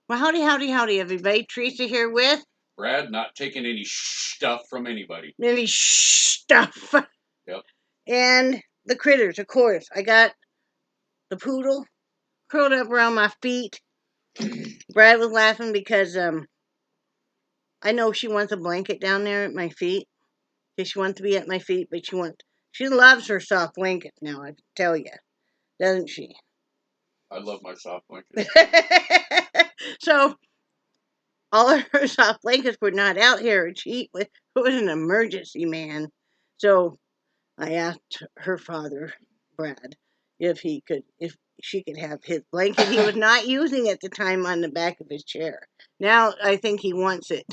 Well, howdy, howdy, howdy, everybody. Teresa here with Brad, not taking any stuff from anybody. Lily stuff. Yep. And the critters, of course. I got the poodle curled up around my feet. Brad was laughing because I know she wants a blanket down there at my feet. She wants to be at my feet, but she loves her soft blankets now, I can tell you. Doesn't she? I love my soft blankets. So all of her soft blankets were not out here. It was an emergency, man. So I asked her father, Brad, if she could have his blanket he was not using at the time on the back of his chair. Now I think he wants it.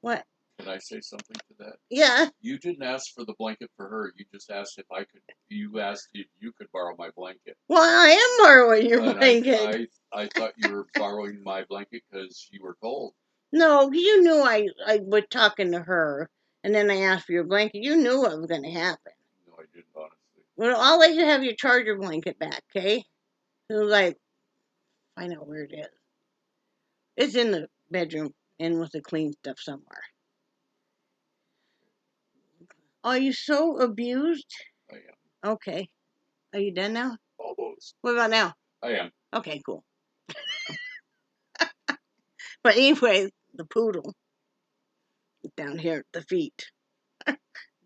What? Can I say something to that? Yeah. You didn't ask for the blanket for her. You just asked if I could. You asked if you could borrow my blanket. Well, I am borrowing your And blanket. I thought you were borrowing my blanket because you were cold. No, you knew I was talking to her, and then I asked for your blanket. You knew what was going to happen. No, I didn't, honestly. Well, I'll let you have your charger blanket back, okay? So, like, find out where it is. It's in the bedroom and with the clean stuff somewhere. Are you so abused? I am. Okay. Are you done now? Almost. What about now? I am. Okay, cool. But anyway, the poodle down here at the feet,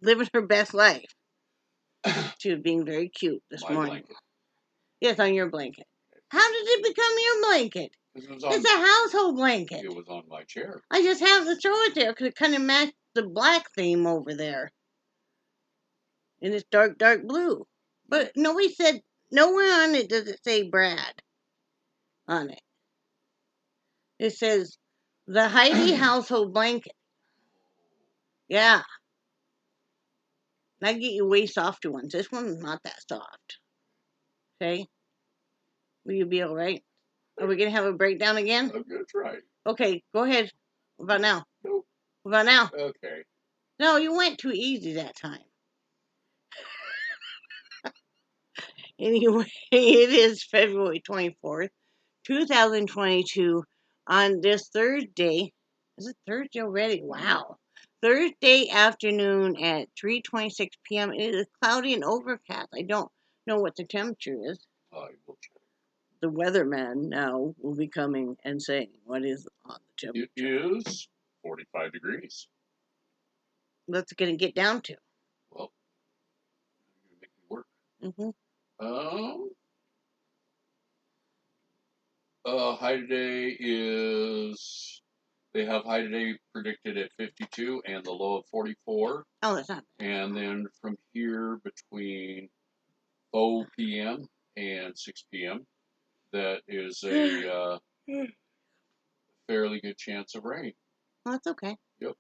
living her best life. She was being very cute this My morning. blanket. Yes, on your blanket. How did it become your blanket? It's a household blanket. It was on my chair. I just happened to throw it there because it kind of matched the black theme over there. And it's dark, dark blue. But nobody said, nowhere on it does it say Brad on it. It says the Heidi household blanket. Yeah. I get you way softer ones. This one's not that soft. Okay? Will you be all right? Are we going to have a breakdown again? I'm going to try. Okay, go ahead. What about now? Nope. What about now? Okay. No, you went too easy that time. Anyway, it is February 24th, 2022 on this Thursday. Is it Thursday already? Wow. Thursday afternoon at 3:26 p.m. It is cloudy and overcast. I don't know what the temperature is. I will check. The weatherman now will be coming and saying what is on the temperature. It is 45 degrees. What's it going to get down to? Well, you're going to make me work. Mm-hmm. High today is, they have high today predicted at 52 and the low of 44. Oh, that's not bad. And then from here between 4 p.m. and 6 p.m., that is a fairly good chance of rain. Well, that's okay. Yep.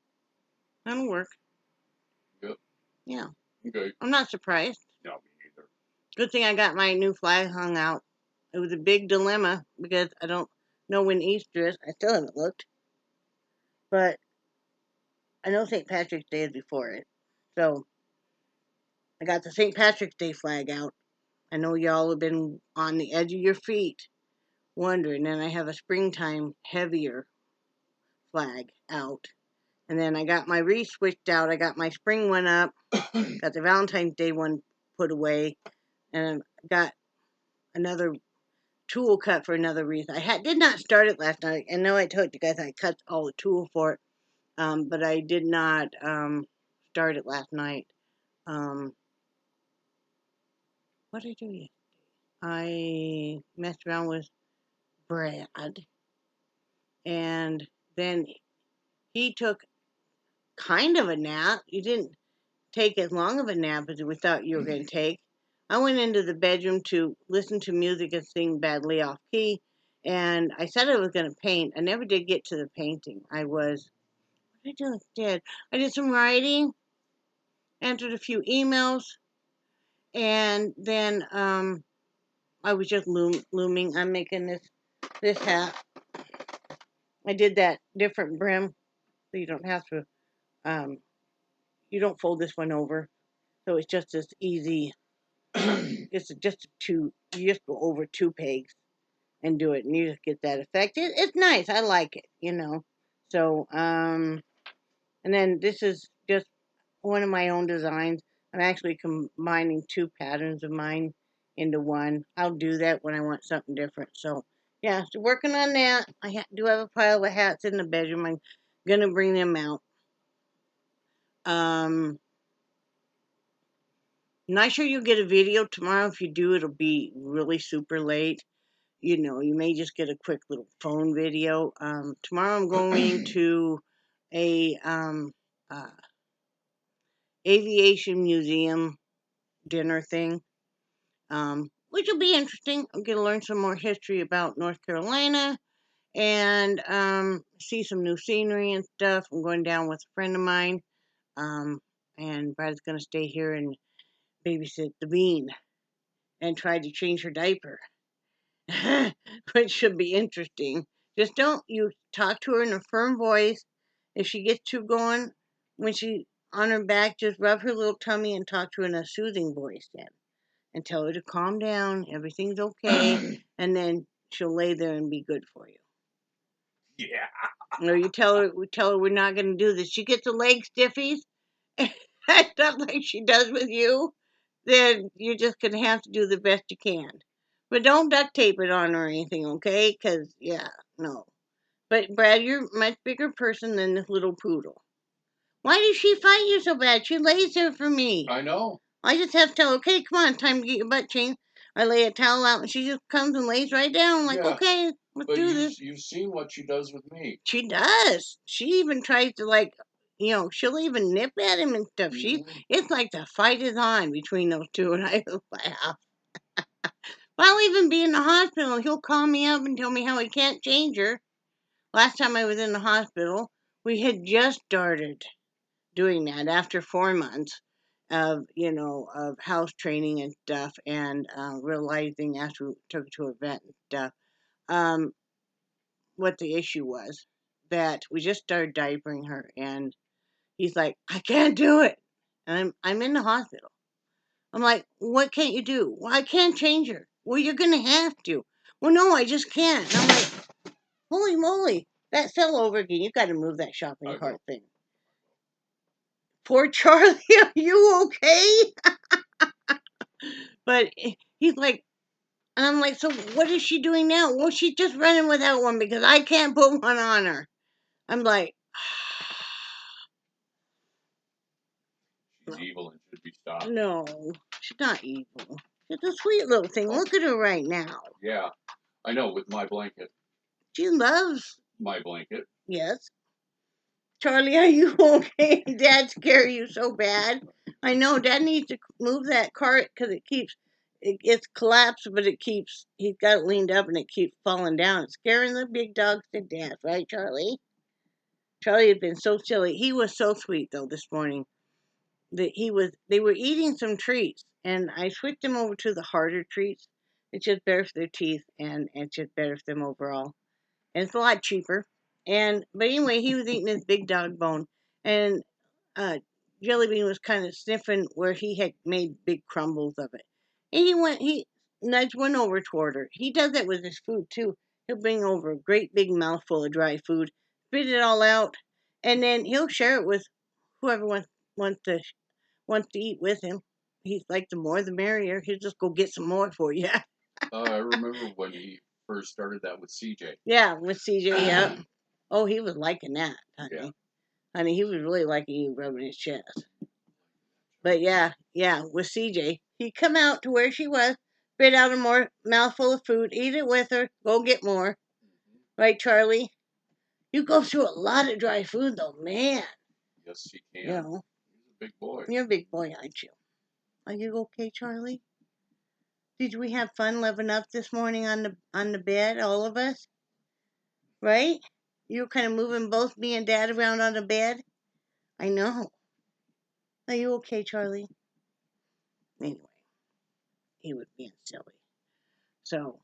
That'll work. Yep. Yeah. Okay. I'm not surprised. No, me neither. Good thing I got my new flag hung out. It was a big dilemma because I don't know when Easter is. I still haven't looked. But I know St. Patrick's Day is before it. So I got the St. Patrick's Day flag out. I know y'all have been on the edge of your feet wondering. And I have a springtime heavier flag out. And then I got my wreath switched out. I got my spring one up. Got the Valentine's Day one put away. And got another tool cut for another wreath. I did not start it last night. I know I told you guys I cut all the tool for it, but I did not start it last night. What did I do yesterday? I messed around with Brad, and then he took kind of a nap. He didn't take as long of a nap as we thought you were going to take. I went into the bedroom to listen to music and sing badly off key, and I said I was going to paint. I never did get to the painting. What did I do instead? I did some writing, answered a few emails, and then I was just looming. I'm making this hat. I did that different brim, so you don't have to, you don't fold this one over. So it's just this easy, it's just you just go over two pegs. and do it, and you just get that effect. It's nice. I like it, So, and then this is just one of my own designs. I'm actually combining two patterns of mine into one. I'll do that when I want something different. So, yeah, so working on that. I do have a pile of hats in the bedroom. I'm gonna bring them out. Um, Not sure you'll get a video tomorrow. If you do, it'll be really super late. You may just get a quick little phone video. Tomorrow I'm going to a uh, aviation museum dinner thing, which will be interesting. I'm going to learn some more history about North Carolina and see some new scenery and stuff. I'm going down with a friend of mine, um, and Brad's going to stay here and babysit the bean and try to change her diaper. Which should be interesting. Just don't you talk to her in a firm voice. If she gets too going, when she on her back, just rub her little tummy and talk to her in a soothing voice then, and tell her to calm down. Everything's okay, and then she'll lay there and be good for you. Yeah. Or we tell her we're not going to do this. She gets the leg stiffies, stuff like she does with you. Then you're just going to have to do the best you can. But don't duct tape it on or anything, okay? Because, yeah, no. But, Brad, you're a much bigger person than this little poodle. Why does she fight you so bad? She lays there for me. I know. I just have to tell her, okay, come on, time to get your butt changed. I lay a towel out, and she just comes and lays right down. I'm like, Yeah. okay, let's But do this. you've seen what she does with me. She does. She even tries to, like, she'll even nip at him and stuff. It's like the fight is on between those two, and I just laugh. I'll even be in the hospital, and he'll call me up and tell me how he can't change her. Last time I was in the hospital, we had just started doing that after 4 months of house training and stuff, and realizing after we took her to a vet and stuff, um, what the issue was. That we just started diapering her, and he's like, I can't do it. And I'm in the hospital. I'm like, what can't you do? Well, I can't change her. Well, you're going to have to. Well, no, I just can't. And I'm like, holy moly, that fell over again. You got to move that shopping cart thing. Poor Charlie, are you okay? But he's like, and I'm like, so what is she doing now? Well, she's just running without one because I can't put one on her. I'm like, She's evil and should be stopped. no, she's not evil. She's a sweet little thing. Look at her right now. Yeah, I know, with my blanket. She loves my blanket. Yes. Charlie, are you okay? Dad scare you so bad. I know Dad needs to move that cart because it's collapsed, but he's got it leaned up and it keeps falling down. It's scaring the big dogs to death, right, Charlie? Charlie had been so silly. He was so sweet though this morning. They were eating some treats, and I switched them over to the harder treats. It's just better for their teeth, and it's just better for them overall. And it's a lot cheaper. But anyway, he was eating his big dog bone, and uh, Jellybean was kind of sniffing where he had made big crumbles of it. And he nudged one over toward her. He does that with his food too. He'll bring over a great big mouthful of dry food, spit it all out, and then he'll share it with whoever wants to wants to eat with him. He's like, the more the merrier. He'll just go get some more for you. I remember when he first started that with CJ. Yeah, with CJ. Yeah. Oh, he was liking that, honey. Yeah. Honey, he was really liking you rubbing his chest. But yeah, with CJ, he'd come out to where she was, spit out a more mouthful of food, eat it with her, go get more. Right, Charlie? You go through a lot of dry food, though, man. Yes, he can. You know, He's a big boy. you're a big boy, aren't you? Are you okay, Charlie? Did we have fun living up this morning on the bed, all of us? Right? You were kind of moving both me and Dad around on the bed. I know. Are you okay, Charlie? Anyway, he was being silly. So,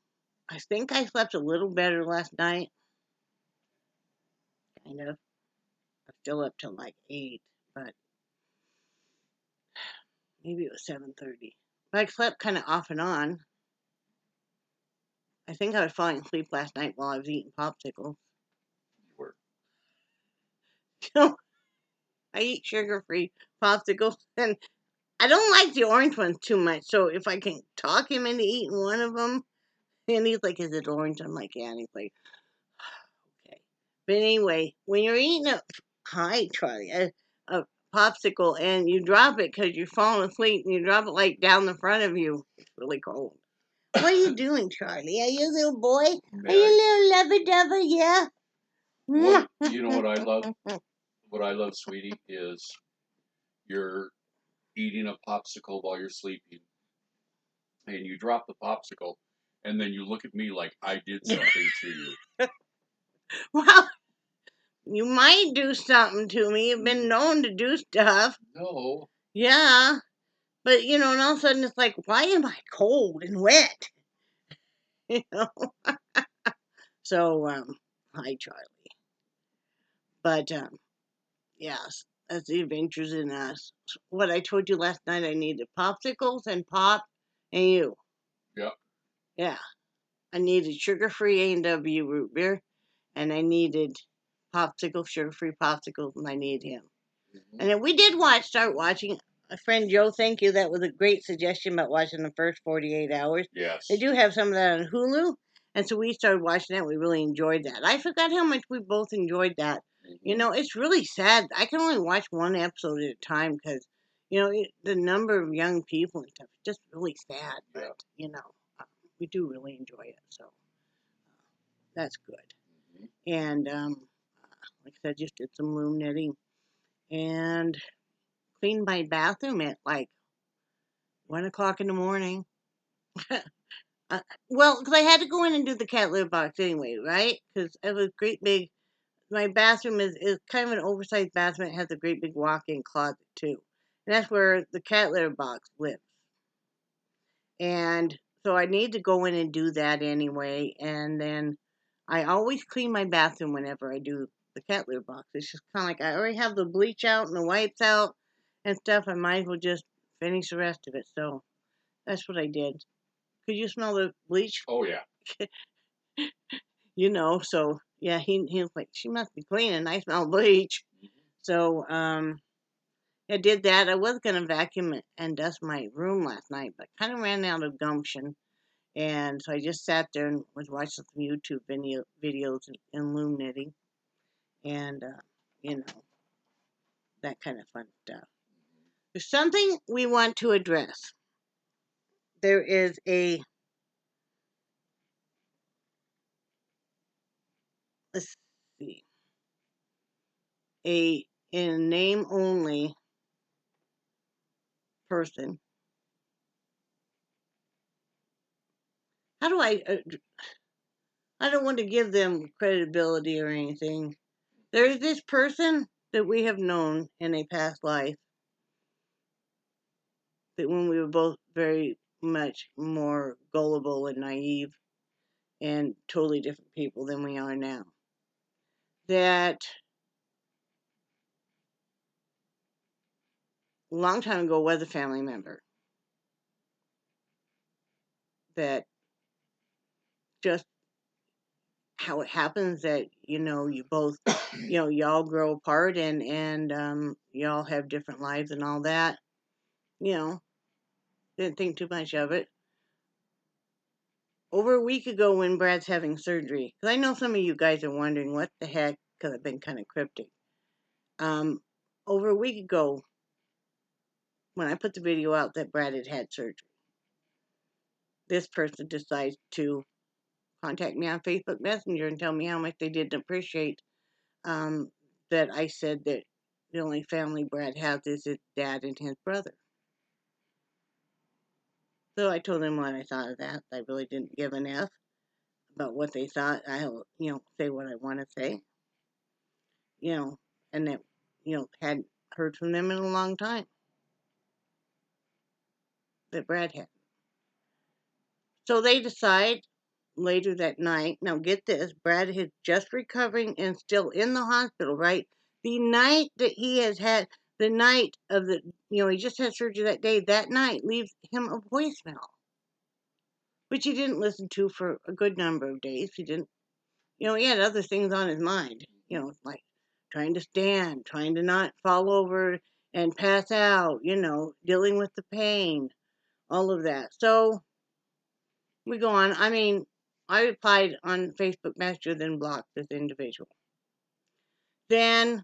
I think I slept a little better last night. Kind of. I'm still up till like 8, but maybe it was 7:30. But I slept kind of off and on. I think I was falling asleep last night while I was eating popsicles. You were. So I eat sugar-free popsicles, and I don't like the orange ones too much. So if I can talk him into eating one of them, and he's like, "Is it orange?" I'm like, "Yeah." And he's like, "Okay." But anyway, when you're eating hi Charlie, a popsicle and you drop it because you're falling asleep and you drop it like down the front of you, it's really cold. What are you doing, Charlie? Are you a little boy? Are you a little lover-dubber? Yeah. You know what I love? What I love, sweetie, is you're eating a popsicle while you're sleeping, and you drop the popsicle, and then you look at me like I did something to you. Well, you might do something to me. You've been known to do stuff. No. Yeah. But, and all of a sudden it's like, why am I cold and wet? You know? So, hi, Charlie. But, yes, that's the adventures in us. What I told you last night, I needed popsicles and pop and you. Yeah. Yeah. I needed sugar-free A&W root beer, and I needed sugar-free popsicles, and I need him. Mm-hmm. And then we did start watching. My friend Joe, thank you. That was a great suggestion about watching the first 48 hours. Yes. They do have some of that on Hulu, and so we started watching that. We really enjoyed that. I forgot how much we both enjoyed that. Mm-hmm. It's really sad. I can only watch one episode at a time because, the number of young people and stuff is just really sad. Yeah. But, we do really enjoy it. So that's good. Mm-hmm. And, like I said, just did some loom knitting and cleaned my bathroom at like 1 o'clock in the morning. Well, because I had to go in and do the cat litter box anyway, right? Because it was great big. My bathroom is kind of an oversized bathroom. It has a great big walk-in closet too, and that's where the cat litter box lives. And so I need to go in and do that anyway. And then I always clean my bathroom whenever I do the cat litter box. It's just kind of like I already have the bleach out and the wipes out and stuff. I might as well just finish the rest of it. So that's what I did. Could you smell the bleach? Oh yeah. So yeah, he was like, she must be cleaning. I smell bleach. Mm-hmm. So I did that. I was gonna vacuum and dust my room last night, but kind of ran out of gumption. And so I just sat there and was watching some YouTube videos and loom knitting and, that kind of fun stuff. There's something we want to address. There is let's see, in name only person. How do I don't want to give them credibility or anything. There is this person that we have known in a past life that when we were both very much more gullible and naive and totally different people than we are now. That a long time ago was a family member. That just how it happens that, you both, y'all grow apart and y'all have different lives and all that. Didn't think too much of it. Over a week ago when Brad's having surgery, because I know some of you guys are wondering what the heck, because I've been kind of cryptic. Over a week ago, when I put the video out that Brad had surgery, this person decides to contact me on Facebook Messenger and tell me how much they didn't appreciate that I said that the only family Brad has is his dad and his brother. So I told them what I thought of that. I really didn't give an F about what they thought. I'll, say what I want to say. And that, hadn't heard from them in a long time. That Brad had. So they decide later that night. Now get this, Brad is just recovering and still in the hospital, right? The night that he has had, the night of he just had surgery that day, that night leaves him a voicemail which he didn't listen to for a good number of days. He didn't, he had other things on his mind, like trying to stand, trying to not fall over and pass out, dealing with the pain, all of that. So we go on. I mean, I replied on Facebook Messenger, then blocked this individual. Then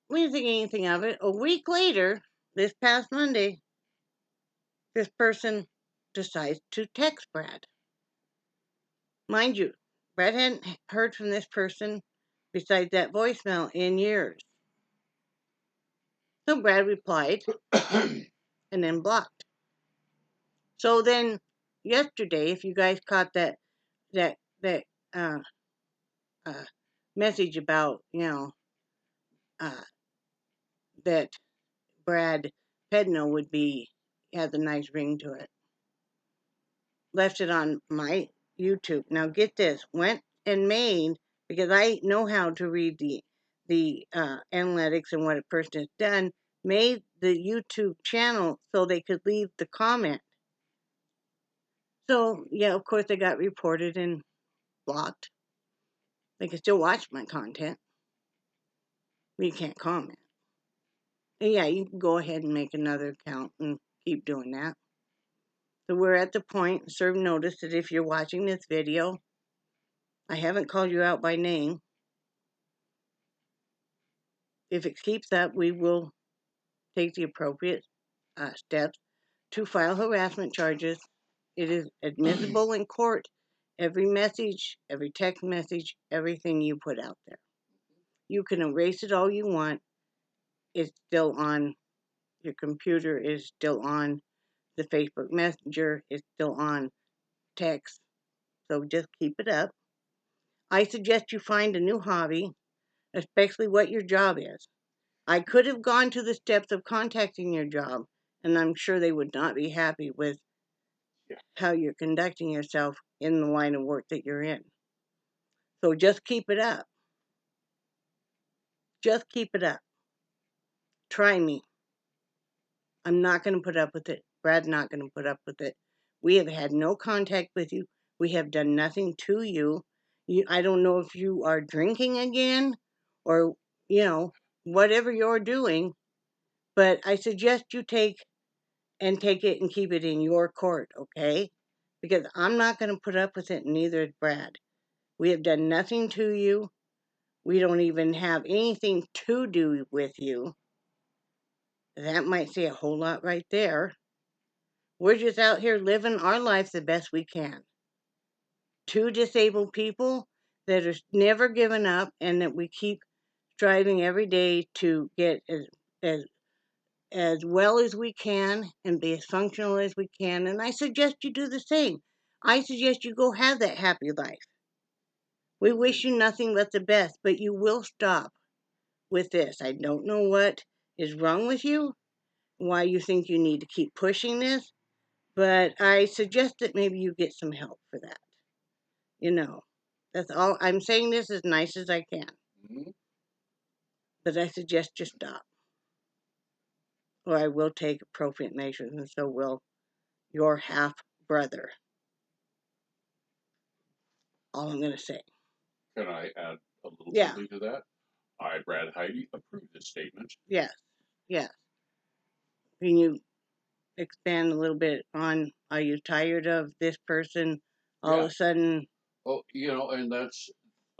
we didn't think anything of it. A week later, this past Monday, this person decides to text Brad. Mind you, Brad hadn't heard from this person besides that voicemail in years. So Brad replied and then blocked. So then yesterday, if you guys caught that uh, uh, message about that Brad Pedno would be has a nice ring to it. Left it on my YouTube. Now get this, went and made, because I know how to read the analytics and what a person has done, made the YouTube channel so they could leave the comment. So yeah, of course they got reported and blocked. They can still watch my content, but you can't comment. And yeah, you can go ahead and make another account and keep doing that. So we're at the point, serve notice that if you're watching this video, I haven't called you out by name. If it keeps up, we will take the appropriate steps to file harassment charges. It is admissible in court. Every message, every text message, everything you put out there. You can erase it all you want. It's still on your computer, is still on the Facebook Messenger, it's still on text. So just keep it up. I suggest you find a new hobby, especially what your job is. I could have gone to the steps of contacting your job, and I'm sure they would not be happy with how you're conducting yourself in the line of work that you're in. So just keep it up. Just keep it up. Try me. I'm not going to put up with it. Brad's not going to put up with it. We have had no contact with you. We have done nothing to you. I don't know if you are drinking again or, whatever you're doing, but I suggest you take it and keep it in your court, okay? Because I'm not going to put up with it, and neither is Brad. We have done nothing to you. We don't even have anything to do with you. That might say a whole lot right there. We're just out here living our lives the best we can. Two disabled people that are never giving up, and that we keep striving every day to get as as well as we can and be as functional as we can. And I suggest you do the same. I suggest you go have that happy life. We wish you nothing but the best, but you will stop with this. I don't know what is wrong with you, why you think you need to keep pushing this, but I suggest that maybe you get some help for that. That's all. I'm saying this as nice as I can. Mm-hmm. But I suggest you stop. Or I will take appropriate measures, and so will your half brother. All I'm going to say. Can I add a little something to that? I, Brad Heidi, approve this statement. Yes. Yes. Can you expand a little bit on, are you tired of this person all of a sudden? Well, and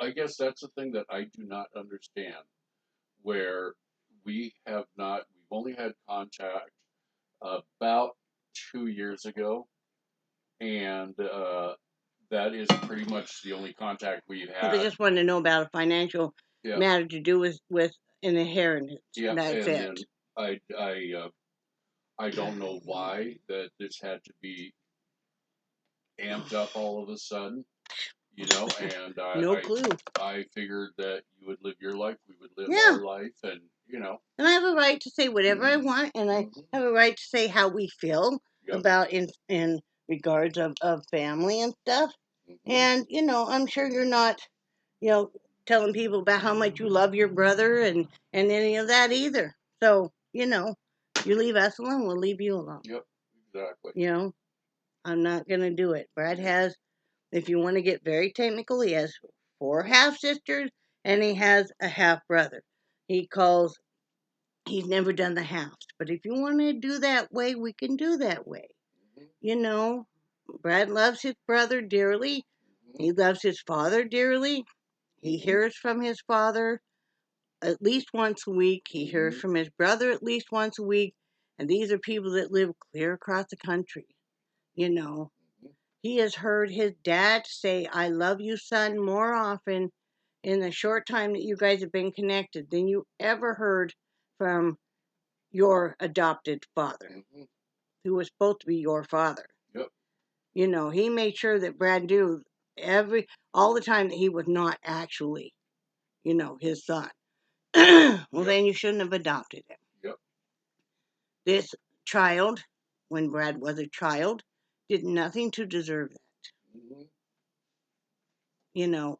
I guess that's the thing that I do not understand, where we've only had contact about 2 years ago, and that is pretty much the only contact we've had. They just wanted to know about a financial matter to do with an inheritance. Yeah, that's and it. then I don't know why that this had to be amped up all of a sudden, and no clue. I figured that you would live your life, we would live our life, and And I have a right to say whatever I want, and I have a right to say how we feel about in regards of family and stuff. And I'm sure you're not telling people about how much you love your brother and any of that either. So you leave us alone, we'll leave you alone. Yep, exactly. I'm not going to do it. Brad has, if you want to get very technical, he has 4 half sisters and he has a half brother. He's never done the halves. But if you want to do that way, we can do that way. You know, Brad loves his brother dearly. He loves his father dearly. He hears from his father at least once a week. He hears from his brother at least once a week. And these are people that live clear across the country. You know, he has heard his dad say, I love you, son, more often in the short time that you guys have been connected than you ever heard from your adopted father, who was supposed to be your father. Yep. You know, he made sure that Brad knew all the time that he was not actually, his son. Well, then you shouldn't have adopted him. Yep. This child, when Brad was a child, did nothing to deserve that.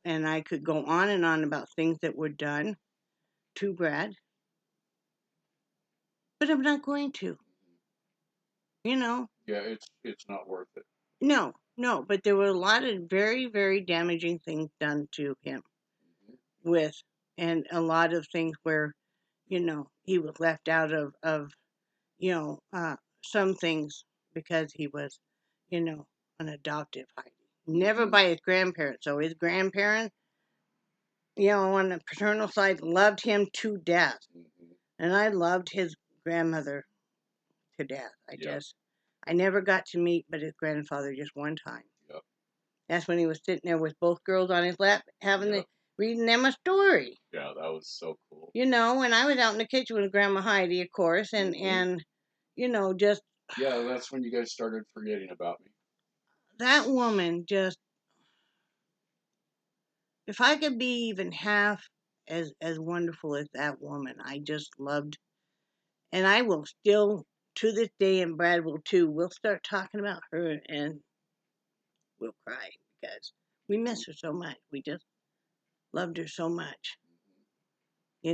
And I could go on and on about things that were done to Brad, but I'm not going to. Yeah, it's not worth it. No, but there were a lot of very, very damaging things done to him and a lot of things where, he was left out of some things because he was, an adoptive Heidi. Never by his grandparents. So his grandparents, on the paternal side, loved him to death. And I loved his grandmother to death. I never got to meet but his grandfather just one time. Yep. That's when he was sitting there with both girls on his lap, reading them a story. Yeah, that was so cool. And I was out in the kitchen with Grandma Heidi, of course, and just... Yeah, that's when you guys started forgetting about me. That woman just... If I could be even half as wonderful as that woman, I just loved... And I will still, to this day, and Brad will too, we'll start talking about her and we'll cry because we miss her so much. We just loved her so much. She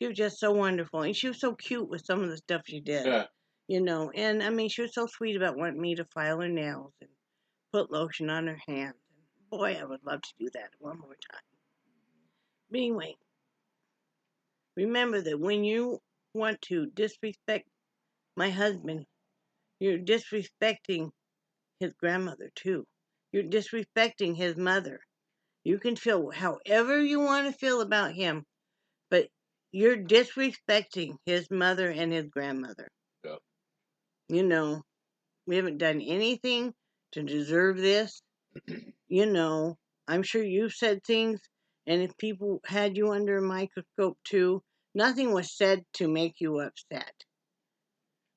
was just so wonderful. And she was so cute with some of the stuff she did. Yeah. And I mean, she was so sweet about wanting me to file her nails and put lotion on her hands. Boy, I would love to do that one more time. But anyway, remember that when you want to disrespect my husband, you're disrespecting his grandmother too. You're disrespecting his mother. You can feel however you want to feel about him, but you're disrespecting his mother and his grandmother. Yep. We haven't done anything to deserve this. I'm sure you've said things, and if people had you under a microscope too, nothing was said to make you upset.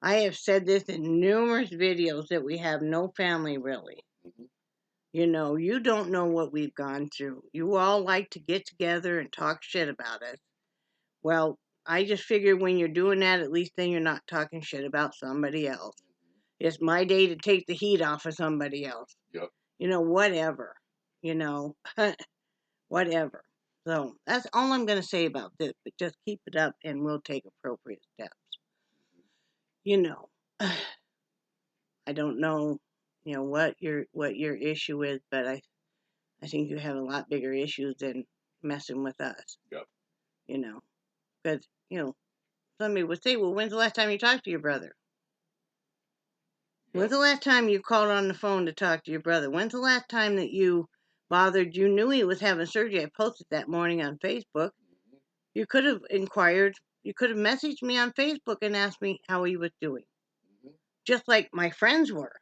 I have said this in numerous videos that we have no family really. You don't know what we've gone through. You all like to get together and talk shit about us. Well, I just figured when you're doing that, at least then you're not talking shit about somebody else. It's my day to take the heat off of somebody else. Yep. Whatever. Whatever. So that's all I'm going to say about this. But just keep it up and we'll take appropriate steps. I don't know, what your issue is, but I think you have a lot bigger issues than messing with us. Yep. Because, somebody would say, well, when's the last time you talked to your brother? When's the last time you called on the phone to talk to your brother? When's the last time that you bothered? You knew he was having surgery. I posted that morning on Facebook. You could have inquired. You could have messaged me on Facebook and asked me how he was doing. Just like my friends were.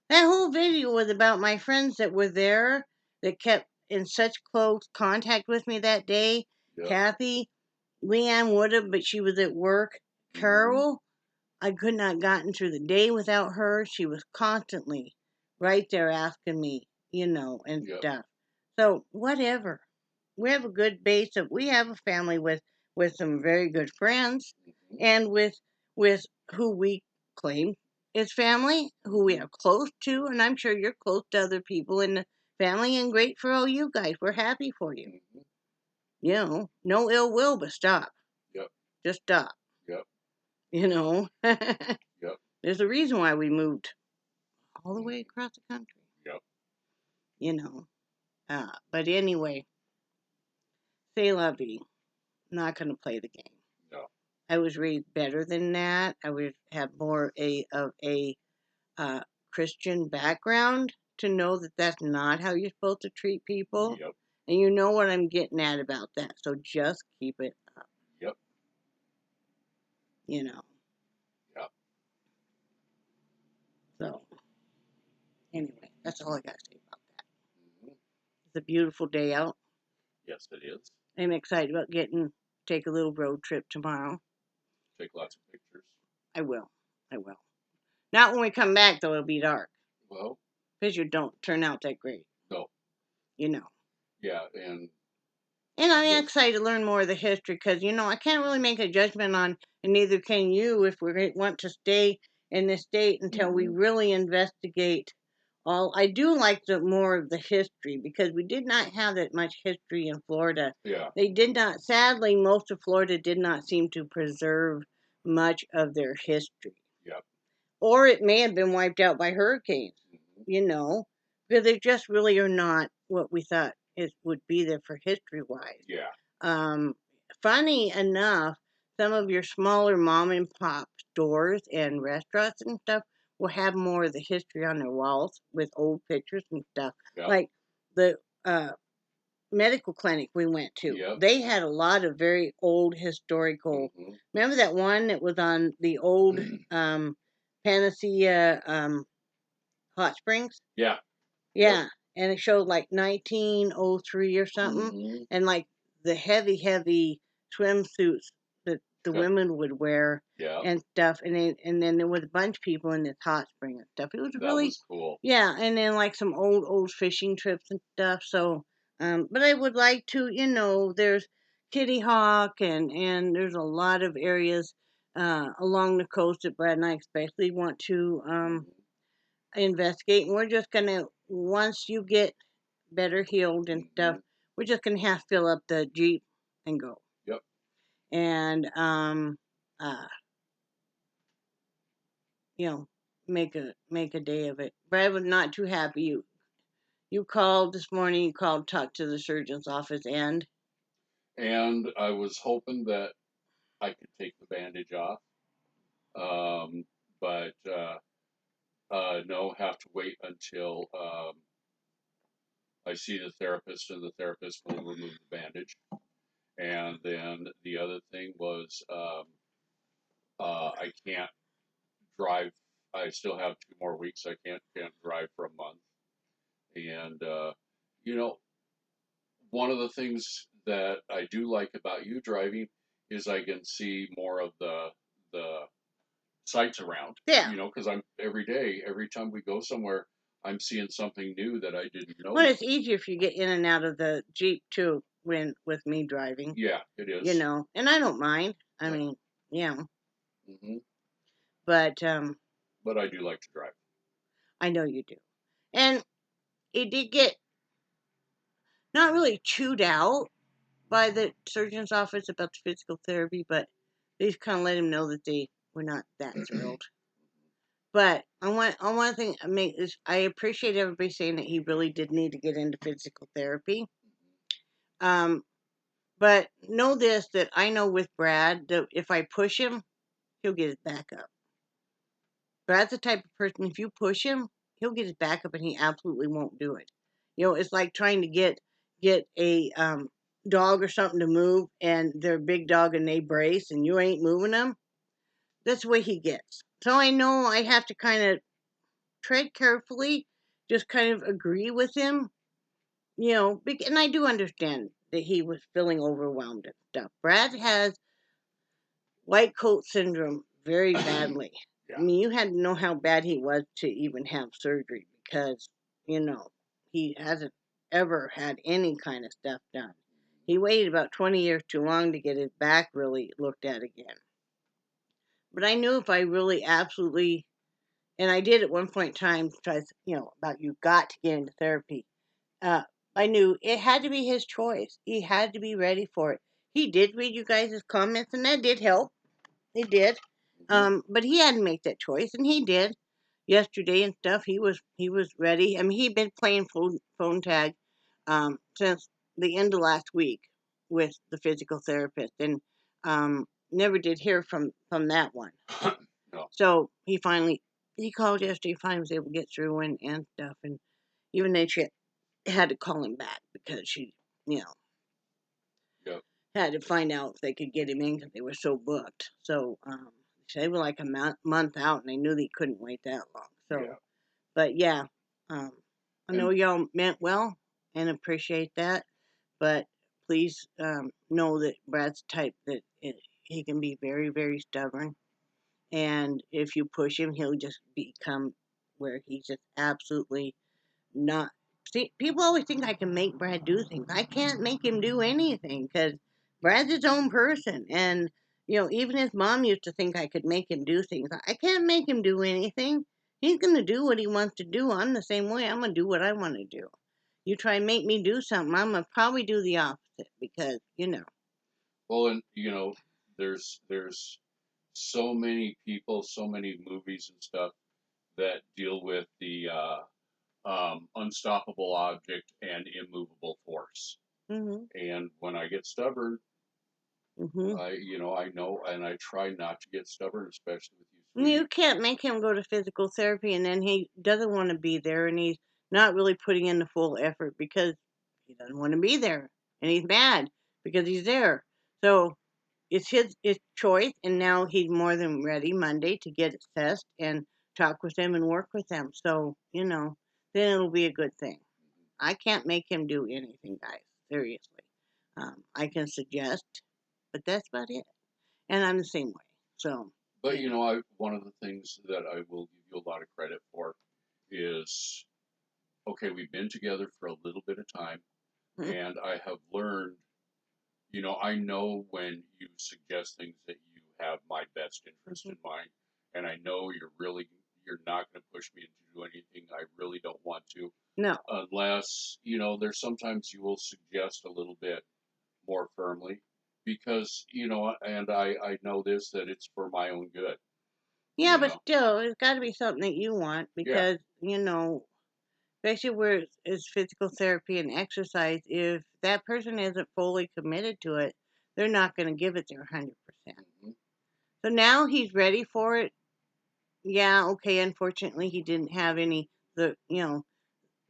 That whole video was about my friends that were there, that kept in such close contact with me that day. Yep. Kathy, Leanne would have, but she was at work. Carol, I could not have gotten through the day without her. She was constantly right there asking me, and stuff. So whatever. We have a good base we have a family with some very good friends, and with who we claim is family, who we are close to, and I'm sure you're close to other people in the family, and great for all you guys. We're happy for you. No ill will, but stop. Yep. Just stop. Yep. You know, Yep. there's a reason why we moved all the way across the country. Yep. You know, but anyway, say la vie. Not going to play the game. No. I was raised better than that. I would have more of a Christian background to know that that's not how you're supposed to treat people. Yep. And you know what I'm getting at about that. So just keep it up. Yep. You know. Yep. So anyway, that's all I got to say about that. Mm-hmm. It's a beautiful day out. Yes, it is. I'm excited about take a little road trip tomorrow. Take lots of pictures. I will. Not when we come back, though. It'll be dark. Well, pictures don't turn out that great. No. You know. Yeah, and I'm excited to learn more of the history because, I can't really make a judgment on, and neither can you, if we want to stay in this state until we really investigate all. I do like more of the history because we did not have that much history in Florida. Yeah. They did not, sadly, most of Florida did not seem to preserve much of their history. Yep. Or it may have been wiped out by hurricanes, because they just really are not what we thought it would be there for history-wise. Yeah. Funny enough, some of your smaller mom and pop stores and restaurants and stuff will have more of the history on their walls with old pictures and stuff. Yep. Like the medical clinic we went to. Yep. They had a lot of very old historical. Remember that one that was on the old Panacea Hot Springs? Yeah. Yeah. And it showed like 1903 or something. And like the heavy swimsuits that the women would wear and stuff. And then there was a bunch of people in this hot spring and stuff. It was really was cool. Yeah. And then like some old fishing trips and stuff. So, but I would like to, there's Kitty Hawk and there's a lot of areas along the coast that Brad and I especially want to investigate. And we're just going to, once you get better healed and stuff, we're just going to have to fill up the Jeep and go. Yep. And, make a day of it. Brad was not too happy. You called this morning, you talked to the surgeon's office and I was hoping that I could take the bandage off. But no, have to wait until I see the therapist, and the therapist will remove the bandage. And then the other thing was I can't drive. I still have 2 more weeks. I can't drive for a month. And one of the things that I do like about you driving is I can see more of the sights around. Yeah. Because I'm every time we go somewhere, I'm seeing something new that I didn't know. Well, it's easier if you get in and out of the Jeep too with me driving. Yeah, it is. And I don't mind. I mean, yeah. But I do like to drive. I know you do. And it did get not really chewed out by the surgeon's office about the physical therapy, but they just kind of let him know that they were not that thrilled. But one thing I appreciate everybody saying that he really did need to get into physical therapy. But know this, that I know with Brad, that if I push him, he'll get his back up. Brad's the type of person, if you push him, he'll get his back up and he absolutely won't do it. It's like trying to get a dog or something to move and they're a big dog and they brace and you ain't moving them. That's the way he gets. So I know I have to kind of tread carefully, just kind of agree with him, and I do understand that he was feeling overwhelmed and stuff. Brad has white coat syndrome very badly. Yeah. I mean, you had to know how bad he was to even have surgery because, he hasn't ever had any kind of stuff done. He waited about 20 years too long to get his back really looked at again. But I knew if I really absolutely, and I did at one point in time, about you got to get into therapy. I knew it had to be his choice. He had to be ready for it. He did read you guys' comments, and that did help. It did. But he had to make that choice, and he did. Yesterday and stuff, he was ready. I mean, he'd been playing phone tag since the end of last week with the physical therapist, and never did hear from that one. No. So he called yesterday. Finally was able to get through and stuff, and even then she had to call him back because she, you know, Yep. had to find out if they could get him in because they were so booked. So they were like a month out, and they knew they couldn't wait that long. So, Yeah. but yeah, I know y'all meant well and appreciate that, but please know that Brad's the type that he can be very, very stubborn, and if you push him, he'll just become where he's just absolutely not. See, people always think I can make Brad do things. I can't make him do anything because Brad's his own person. And, even his mom used to think I could make him do things. I can't make him do anything. He's going to do what he wants to do. I'm the same way. I'm going to do what I want to do. You try and make me do something, I'm going to probably do the opposite because. Well, and there's so many people, so many movies and stuff that deal with the unstoppable object and immovable force. Hmm. And when I get stubborn, Hmm. I know, and I try not to get stubborn, especially with you, You sweetie. can't make him go to physical therapy and then he doesn't want to be there and he's not really putting in the full effort because he doesn't want to be there and he's mad because he's there. So it's his choice, and now he's more than ready Monday to get assessed and talk with them and work with them. So, then it'll be a good thing. I can't make him do anything, guys. Seriously. I can suggest, but that's about it. And I'm the same way. So, But one of the things that I will give you a lot of credit for is, okay, we've been together for a little bit of time, and I have learned. I know when you suggest things that you have my best interest in mind, and I know you're not going to push me into do anything I really don't want to, no. unless there's sometimes you will suggest a little bit more firmly, because and I know this, that it's for my own good. Yeah, but still, it's got to be something that you want Yeah. because, especially where it's physical therapy and exercise, if that person isn't fully committed to it, they're not going to give it their 100%. So now he's ready for it. Yeah, okay, unfortunately, he didn't have any, the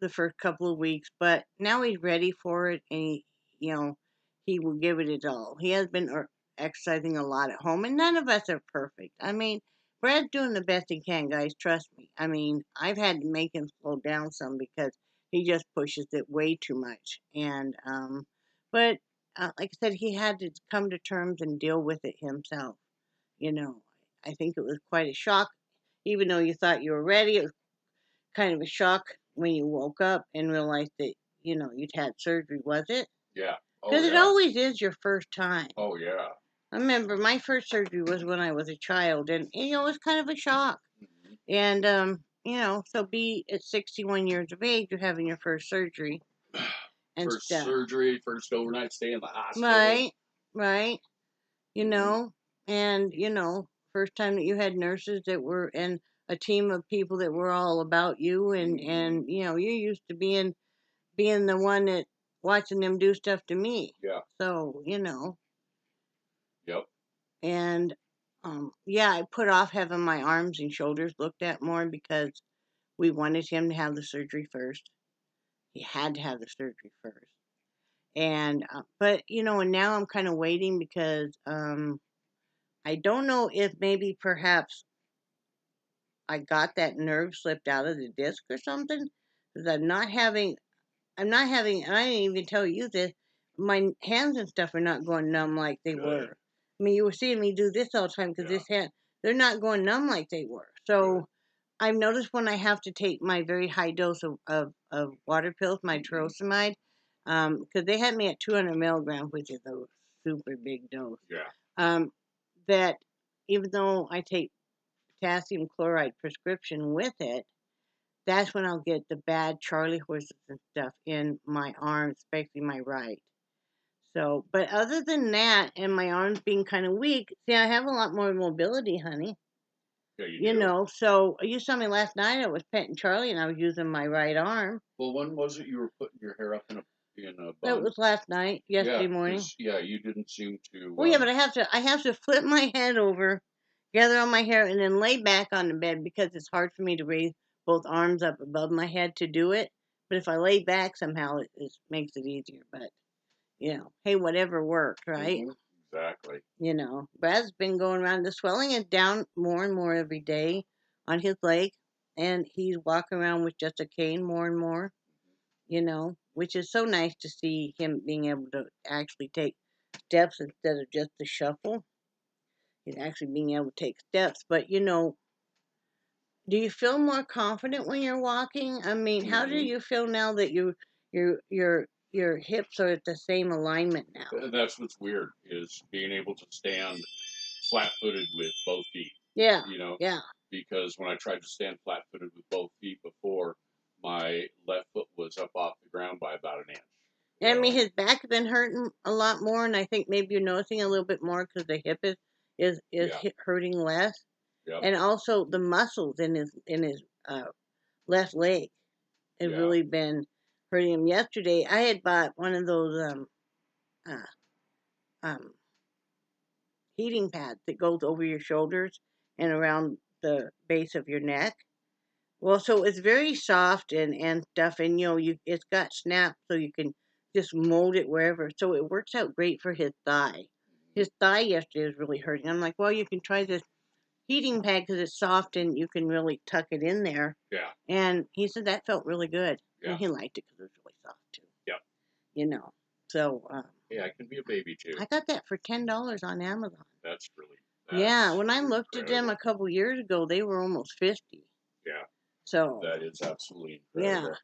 first couple of weeks, but now he's ready for it and you know, he will give it his all. He has been exercising a lot at home, and none of us are perfect. I mean, Brad's doing the best he can, guys. Trust me. I mean, I've had to make him slow down some because he just pushes it way too much. And, but like I said, he had to come to terms and deal with it himself. You know, I think it was quite a shock. Even though you thought you were ready, it was kind of a shock when you woke up and realized that you'd had surgery. Was it? Yeah. Oh Because it yeah. always is your first time. Oh yeah. I remember my first surgery was when I was a child, and it was kind of a shock. And so be at 61 years of age, you're having your first surgery and First stuff. surgery, first overnight stay in the hospital. Right, right. You know, and first time that you had nurses that were and a team of people that were all about you, and you're used to being the one that watching them do stuff to me. Yeah. So, Yep. and yeah, I put off having my arms and shoulders looked at more because we wanted him to have the surgery first. He had to have the surgery first. And but and now I'm kind of waiting because I don't know if maybe perhaps I got that nerve slipped out of the disc or something because I'm not having, and I didn't even tell you this, my hands and stuff are not going numb like they were. I mean, you were seeing me do this all the time because this hand, they're not going numb like they were. So I've noticed when I have to take my very high dose of water pills, my torosumide, because they had me at 200 milligrams, which is a super big dose. Yeah. That even though I take potassium chloride prescription with it, that's when I'll get the bad Charlie horses and stuff in my arms, especially my right. So, but other than that, and my arms being kind of weak, see, I have a lot more mobility, honey. Yeah, you You do. know, so you saw me last night. I was petting Charlie, and I was using my right arm. Well, when was it you were putting your hair up in a That bun? was last night, yesterday Yeah, morning. 'cause yeah, you didn't seem to. Well, yeah, but I have to flip my head over, gather all my hair, and then lay back on the bed because it's hard for me to raise both arms up above my head to do it. But if I lay back somehow, it makes it easier. But hey, whatever works, right? Exactly. Brad's been going around. The swelling is down more and more every day on his leg, and he's walking around with just a cane more and more. Which is so nice to see him being able to actually take steps instead of just the shuffle. He's actually being able to take steps. But do you feel more confident when you're walking? I mean, how do you feel now that your hips are at the same alignment now? And that's what's weird is being able to stand flat-footed with both feet. Yeah, You know, yeah. because when I tried to stand flat-footed with both feet before, my left foot was up off the ground by about an inch. I mean, his back's been hurting a lot more, and I think maybe you're noticing a little bit more because the hip is Yeah. hurting less, Yep. and also the muscles in his left leg have really been hurting him. Yesterday, I had bought one of those uh, um, heating pads that goes over your shoulders and around the base of your neck. Well, so it's very soft and stuff, and it's got snaps, so you can just mold it wherever. So it works out great for his thigh. His thigh yesterday was really hurting. I'm like, well, you can try this heating pad because it's soft and you can really tuck it in there. Yeah. And he said that felt really good, Yeah. and he liked it because it was really soft too. Yep. So. Yeah, I can be a baby too. I got that for $10 on Amazon. That's really. Yeah, when I really looked at them a couple years ago, they were almost 50. Yeah. So That is absolutely incredible. yeah.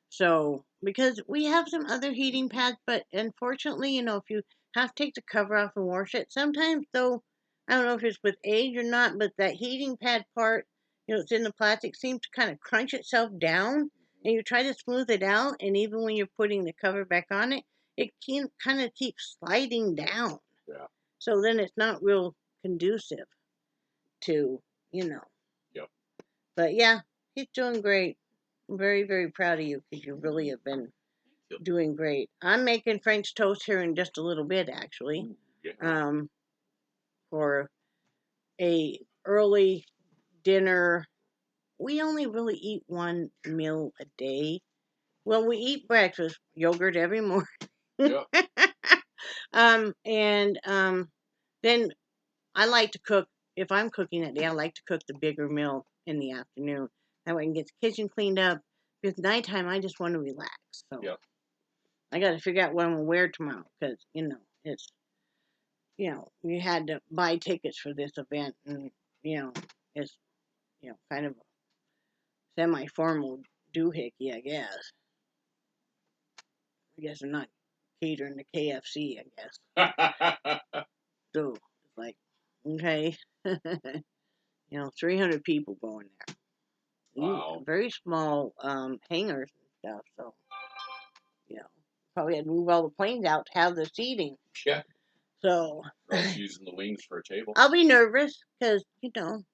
So because we have some other heating pads, but unfortunately, if you have to take the cover off and wash it, sometimes though, I don't know if it's with age or not, but that heating pad part, it's in the plastic, seems to kind of crunch itself down, and you try to smooth it out, and even when you're putting the cover back on it, it can kind of keeps sliding down. Yeah. So then it's not real conducive to. Yep. But yeah, he's doing great. I'm very, very proud of you because you really have been doing great. I'm making French toast here in just a little bit, actually. Yeah. For a early dinner. We only really eat one meal a day. Well, we eat breakfast, yogurt every morning. Yep. And then I like to cook. If I'm cooking that day, I like to cook the bigger meal in the afternoon. That way I can get the kitchen cleaned up. Because nighttime, I just want to relax. So Yep. I got to figure out what I'm going to wear tomorrow. Because, it's, we had to buy tickets for this event. And, it's, kind of a semi-formal doohickey, I guess. I guess I'm not catering to KFC, I guess. So it's like, okay. 300 people going there. Wow. Very small hangars and stuff. So, probably had to move all the planes out to have the seating. Yeah. So. They're also using the wings for a table. I'll be nervous because, can't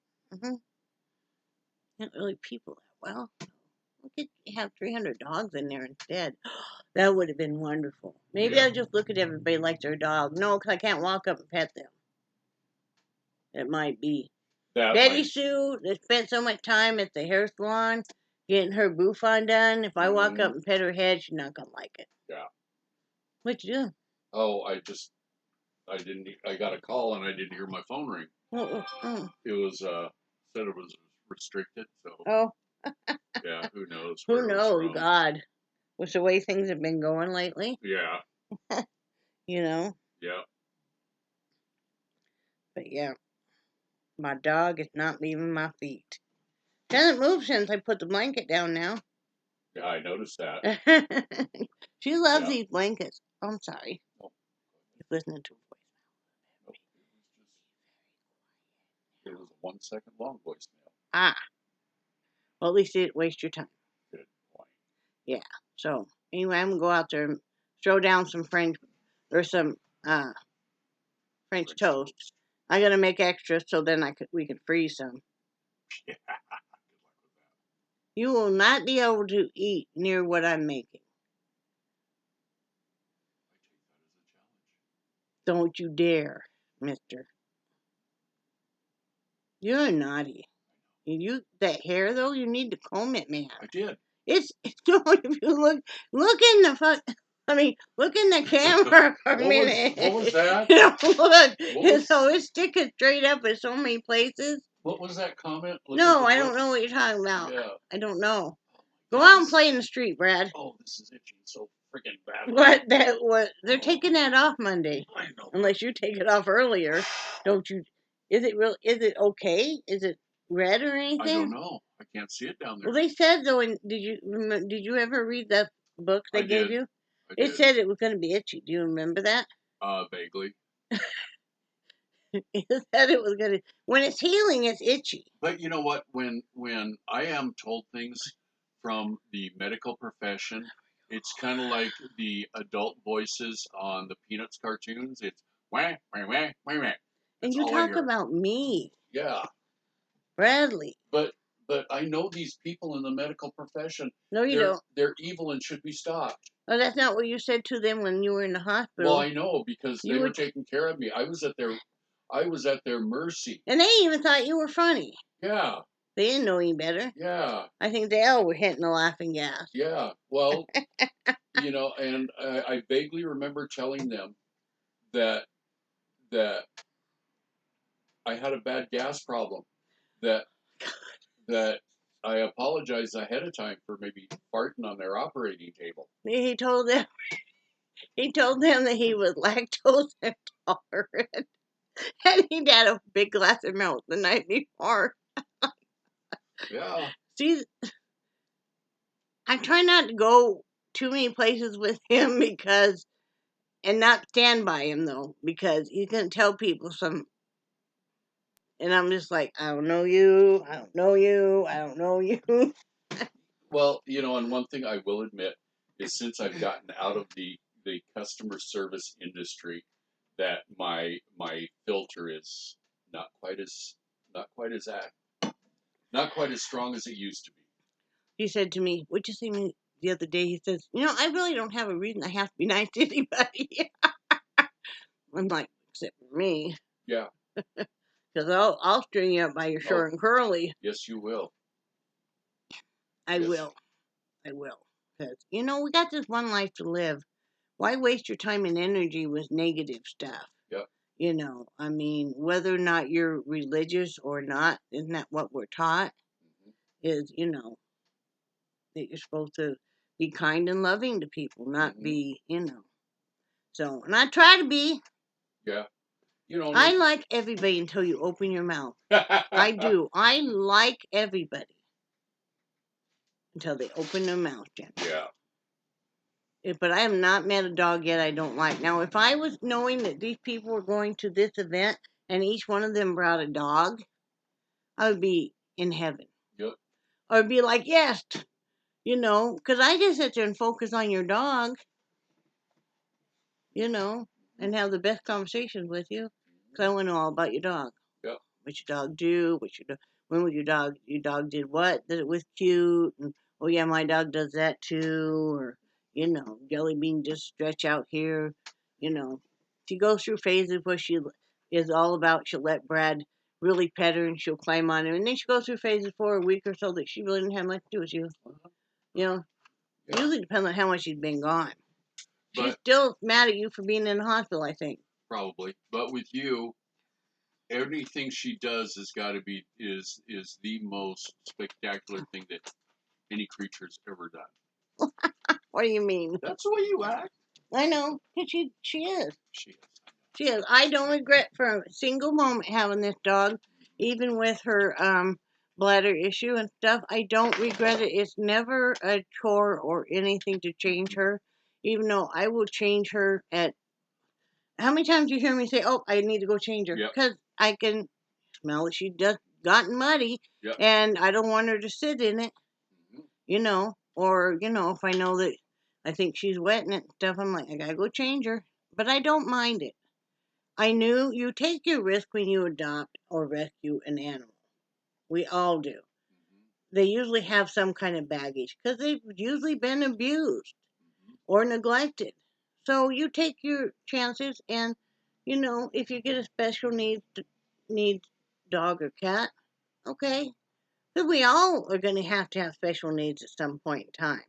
really people that well. We could have 300 dogs in there instead. That would have been wonderful. Maybe I'll just look at everybody like their dog. No, because I can't walk up and pet them. It might be. Betty Sue that spent so much time at the hair salon getting her bouffant done. If I walk up and pet her head, she's not going to like it. Yeah. What you doing? Oh, I got a call and I didn't hear my phone ring. It was, said it was restricted, so. Oh. Yeah, who knows? Who knows, God. With the way things have been going lately. Yeah. Yeah. But yeah. My dog is not leaving my feet. She hasn't moved since I put the blanket down now. Yeah, I noticed that. She loves these blankets. Oh, I'm sorry. Oh. You're listening to a voice. It was a 1 second long voicemail. Ah. Well, at least you didn't waste your time. Good point. Yeah. So, anyway, I'm going to go out there and throw down some French toast. I got to make extra so then we can freeze some. Yeah. Good luck with that. You will not be able to eat near what I'm making. I take that as a challenge. Don't you dare, mister. You're naughty. You that hair though, you need to comb it, man. I did. It's no, if you look in the fuck. I mean, look in the camera for a minute. What was that? Look, so it's sticking straight up in so many places. What was that comment? No, I don't know what you're talking about. Yeah. I don't know. Oh Go my out and goodness. play in the street, Brad. Oh, this is itching so freaking bad. What? They're taking that off Monday. I know. Unless you take it off earlier, don't you? Is it real? Is it okay? Is it red or anything? I don't know. I can't see it down there. Well, they said though. And did you ever read that book they gave you? It said it was going to be itchy. Do you remember that? Vaguely. It said it was going to. When it's healing, it's itchy. But you know what? When I am told things from the medical profession, it's kind of like the adult voices on the Peanuts cartoons. It's wah wah wah wah wah. And you talk about me. Yeah. Bradley. But I know these people in the medical profession. No, you don't. They're evil and should be stopped. Oh, that's not what you said to them when you were in the hospital. Well, I know because they were taking care of me. I was at their mercy. And they even thought you were funny. Yeah. They didn't know any better. Yeah. I think they all were hitting the laughing gas. Yeah. Well, and I vaguely remember telling them that I had a bad gas problem. That I apologized ahead of time for maybe farting on their operating table. He told them that he was lactose intolerant. And he'd had a big glass of milk the night before. Yeah. See, I try not to go too many places with him and not stand by him though, because he's gonna tell people some. And I'm just like, I don't know you, I don't know you, I don't know you. Well, and one thing I will admit is since I've gotten out of the customer service industry, that my filter is not quite as strong as it used to be. He said to me, "What'd you say to me the other day?" He says, I really don't have a reason I have to be nice to anybody." I'm like, except for me. Yeah. Because I'll string you up by your short and curly. Yes, you will. I will. Because, we got this one life to live. Why waste your time and energy with negative stuff? Yep. I mean, whether or not you're religious or not, isn't that what we're taught? Mm-hmm. Is, that you're supposed to be kind and loving to people, not mm-hmm. be, So, and I try to be. Yeah. I like everybody until you open your mouth. I do. I like everybody until they open their mouth, Jen. Yeah. But I have not met a dog yet I don't like. Now, if I was knowing that these people were going to this event and each one of them brought a dog, I would be in heaven. Yep. I would be like, yes, because I just sit there and focus on your dog, and have the best conversations with you. Because I want to know all about your dog. Yep. What your dog do, when would your dog did what, that it was cute, and, oh yeah, my dog does that too, or, Jellybean just stretch out here, She goes through phases where she is all about, she'll let Brad really pet her and she'll climb on him, and then she goes through phases for a week or so that she really didn't have much to do with you. Yeah. Usually depends on how much she's been gone. She's still mad at you for being in the hospital, I think. Probably. But with you, everything she does has got to be is the most spectacular thing that any creature's ever done. What do you mean? That's the way you act. I know. She is. She is. She is. I don't regret for a single moment having this dog, even with her bladder issue and stuff. I don't regret it. It's never a chore or anything to change her, even though I will change her at. How many times do you hear me say, "Oh, I need to go change her"? Because I can smell that she just gotten muddy, and I don't want her to sit in it, or if I know that I think she's wet and stuff, I'm like, I gotta go change her, but I don't mind it. I knew you take your risk when you adopt or rescue an animal. We all do. They usually have some kind of baggage because they've usually been abused or neglected. So you take your chances, and if you get a special needs dog or cat, okay. But we all are going to have special needs at some point in time.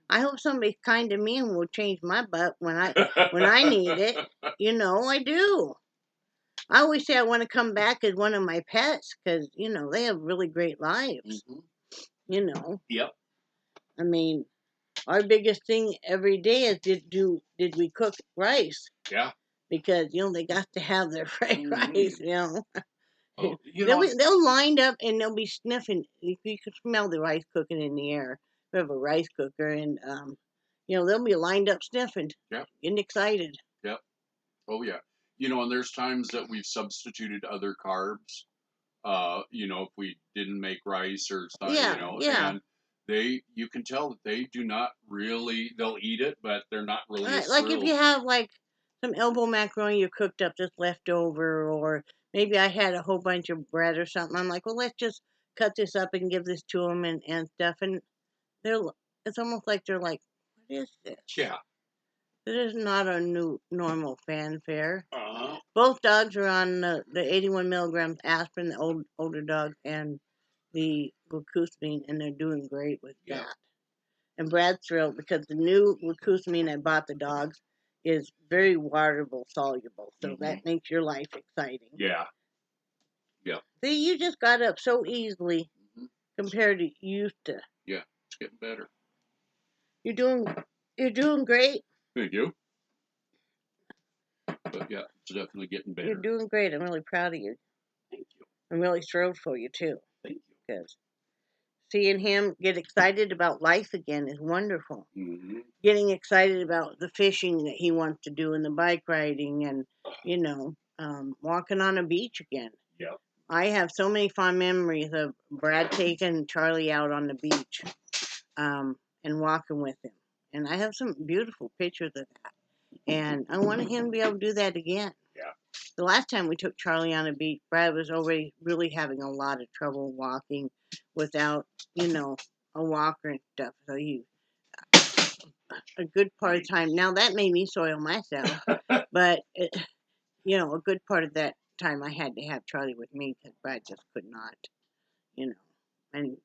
I hope somebody's kind to me and will change my butt when I need it. I do. I always say I want to come back as one of my pets because they have really great lives. Yep. I mean, our biggest thing every day is did we cook rice? Yeah. Because they got to have their rice. Oh, They'll line up and they'll be sniffing. You can smell the rice cooking in the air. We have a rice cooker, and they'll be lined up sniffing. Yeah. Getting excited. Yep. Oh yeah. And there's times that we've substituted other carbs. If we didn't make rice or something, Yeah. and you can tell that they do not really, they'll eat it, but they're not really as Like if thrilled. you have like some elbow macaroni you cooked up that's left over, or maybe I had a whole bunch of bread or something. I'm like, well, let's just cut this up and give this to them and stuff. And it's almost like they're like, what is this? Yeah. This is not a new normal fanfare. Uh-huh. Both dogs are on the 81 milligrams aspirin, the older dog, and the glucosamine, and they're doing great with that. And Brad's thrilled because the new glucosamine I bought the dogs is very waterable soluble, so that makes your life exciting. Yeah. Yeah. See, you just got up so easily compared to you used to. Yeah, it's getting better. You're doing great. Thank you. But yeah, it's definitely getting better. You're doing great. I'm really proud of you. Thank you. I'm really thrilled for you too. Thank you. Because seeing him get excited about life again is wonderful. Getting excited about the fishing that he wants to do and the bike riding and, walking on a beach again. Yeah. I have so many fond memories of Brad taking Charlie out on the beach and walking with him. And I have some beautiful pictures of that. And I wanted him to be able to do that again. Yeah. The last time we took Charlie on a beach, Brad was already really having a lot of trouble walking without, a walker and stuff. So a good part of the time, now that made me soil myself, but, a good part of that time I had to have Charlie with me because Brad just could not, And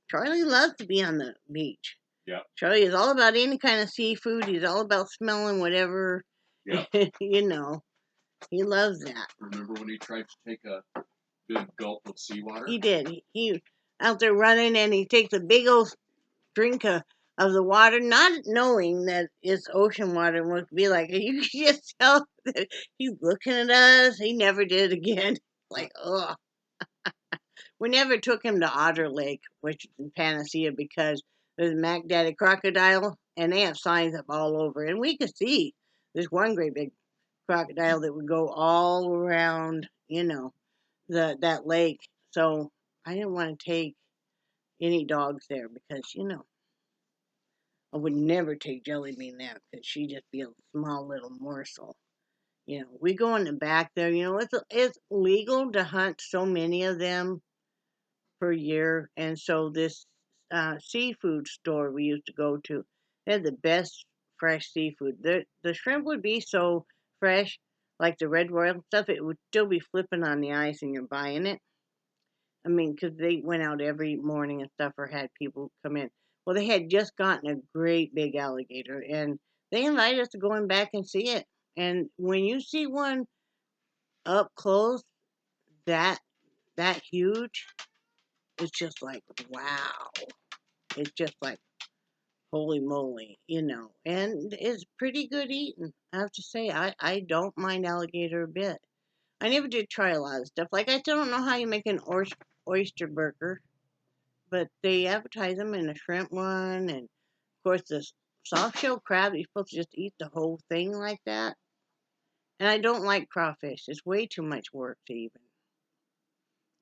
Charlie loves to be on the beach. Yeah. Charlie is all about any kind of seafood. He's all about smelling whatever, yeah. He loves that. Remember when he tried to take a big gulp of seawater? He did. He out there running and he takes a big old drink of the water, not knowing that it's ocean water and would be like, you can just tell that he's looking at us. He never did again. Like, ugh. We never took him to Otter Lake, which is in Panacea, because there's a Mac Daddy crocodile, and they have signs up all over. And we could see there's one great big crocodile that would go all around, that lake. So I didn't want to take any dogs there because, I would never take Jellybean there because she'd just be a small little morsel. We go in the back there. It's legal to hunt so many of them per year, and so this seafood store we used to go to, they had the best fresh seafood. The shrimp would be so fresh, like the red royal stuff, it would still be flipping on the ice, and you're buying it. I mean, because they went out every morning and stuff, or had people come in. Well, they had just gotten a great big alligator, and they invited us to go in back and see it. And when you see one up close, that huge, it's just like, wow. It's just like, holy moly, And it's pretty good eating. I have to say, I don't mind alligator a bit. I never did try a lot of stuff. Like, I still don't know how you make an oyster burger. But they advertise them in a shrimp one, and of course the soft shell crab. You're supposed to just eat the whole thing like that. And I don't like crawfish. It's way too much work to even